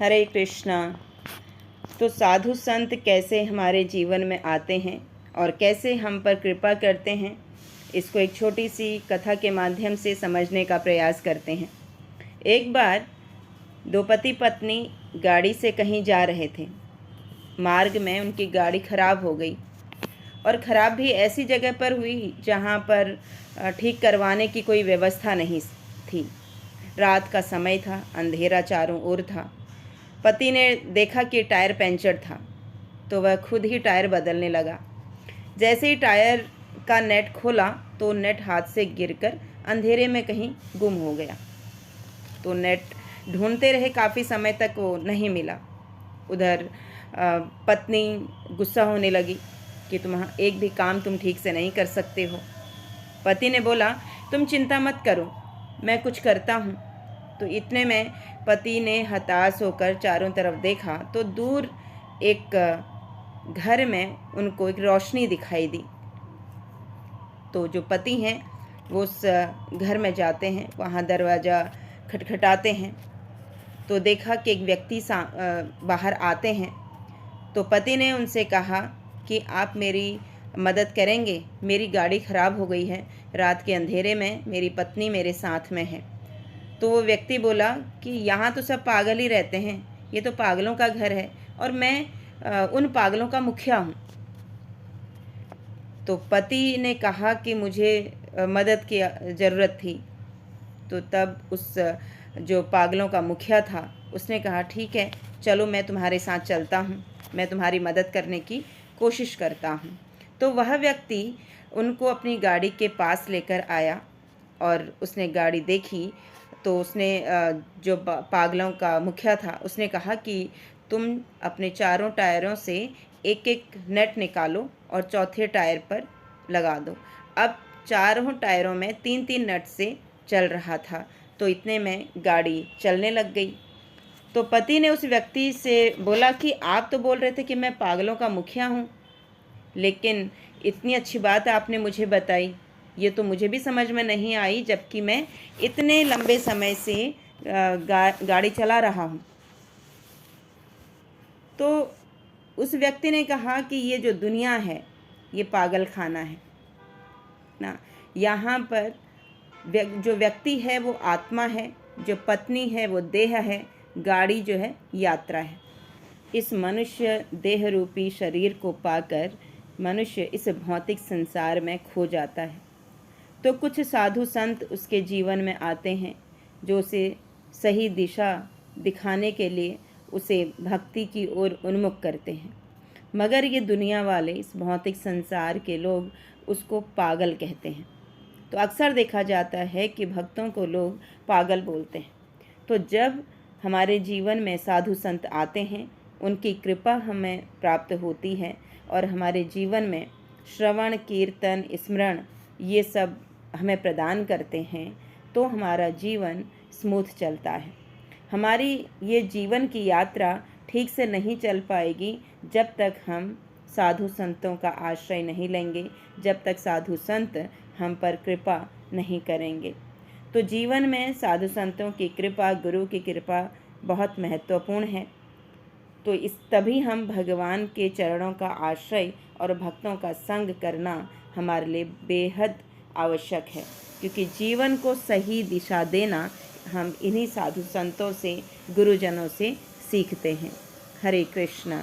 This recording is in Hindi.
हरे कृष्णा। तो साधु संत कैसे हमारे जीवन में आते हैं और कैसे हम पर कृपा करते हैं, इसको एक छोटी सी कथा के माध्यम से समझने का प्रयास करते हैं। एक बार दो पति पत्नी गाड़ी से कहीं जा रहे थे। मार्ग में उनकी गाड़ी खराब हो गई और ख़राब भी ऐसी जगह पर हुई जहाँ पर ठीक करवाने की कोई व्यवस्था नहीं थी। रात का समय था, अंधेरा चारों ओर था। पति ने देखा कि टायर पंचर था तो वह खुद ही टायर बदलने लगा। जैसे ही टायर का नेट खोला तो नेट हाथ से गिरकर अंधेरे में कहीं गुम हो गया। तो नेट ढूंढते रहे, काफ़ी समय तक वो नहीं मिला। उधर पत्नी गुस्सा होने लगी कि तुम एक भी काम तुम ठीक से नहीं कर सकते हो। पति ने बोला, तुम चिंता मत करो, मैं कुछ करता हूँ। तो इतने में पति ने हताश होकर चारों तरफ देखा तो दूर एक घर में उनको एक रोशनी दिखाई दी। तो जो पति हैं वो उस घर में जाते हैं, वहाँ दरवाज़ा खटखटाते हैं तो देखा कि एक व्यक्ति बाहर आते हैं। तो पति ने उनसे कहा कि आप मेरी मदद करेंगे, मेरी गाड़ी ख़राब हो गई है, रात के अंधेरे में मेरी पत्नी मेरे साथ में है। तो वो व्यक्ति बोला कि यहाँ तो सब पागल ही रहते हैं, ये तो पागलों का घर है और मैं उन पागलों का मुखिया हूँ। तो पति ने कहा कि मुझे मदद की ज़रूरत थी। तो तब उस जो पागलों का मुखिया था उसने कहा, ठीक है, चलो मैं तुम्हारे साथ चलता हूँ, मैं तुम्हारी मदद करने की कोशिश करता हूँ। तो वह व्यक्ति उनको अपनी गाड़ी के पास लेकर आया और उसने गाड़ी देखी तो उसने जो पागलों का मुखिया था उसने कहा कि तुम अपने चारों टायरों से एक एक नट निकालो और चौथे टायर पर लगा दो। अब चारों टायरों में तीन तीन नट से चल रहा था। तो इतने में गाड़ी चलने लग गई। तो पति ने उस व्यक्ति से बोला कि आप तो बोल रहे थे कि मैं पागलों का मुखिया हूँ, लेकिन इतनी अच्छी बात आपने मुझे बताई, ये तो मुझे भी समझ में नहीं आई, जबकि मैं इतने लंबे समय से गाड़ी चला रहा हूँ। तो उस व्यक्ति ने कहा कि ये जो दुनिया है ये पागल खाना है ना। यहाँ पर जो व्यक्ति है वो आत्मा है, जो पत्नी है वो देह है, गाड़ी जो है यात्रा है। इस मनुष्य देह रूपी शरीर को पाकर मनुष्य इस भौतिक संसार में खो जाता है। तो कुछ साधु संत उसके जीवन में आते हैं जो उसे सही दिशा दिखाने के लिए उसे भक्ति की ओर उन्मुख करते हैं। मगर ये दुनिया वाले, इस भौतिक संसार के लोग उसको पागल कहते हैं। तो अक्सर देखा जाता है कि भक्तों को लोग पागल बोलते हैं। तो जब हमारे जीवन में साधु संत आते हैं, उनकी कृपा हमें प्राप्त होती है और हमारे जीवन में श्रवण, कीर्तन, स्मरण ये सब हमें प्रदान करते हैं, तो हमारा जीवन स्मूथ चलता है। हमारी ये जीवन की यात्रा ठीक से नहीं चल पाएगी जब तक हम साधु संतों का आश्रय नहीं लेंगे, जब तक साधु संत हम पर कृपा नहीं करेंगे। तो जीवन में साधु संतों की कृपा, गुरु की कृपा बहुत महत्वपूर्ण है। तो तभी हम भगवान के चरणों का आश्रय और भक्तों का संग करना हमारे लिए बेहद आवश्यक है, क्योंकि जीवन को सही दिशा देना हम इन्हीं साधु संतों से, गुरुजनों से सीखते हैं। हरे कृष्णा।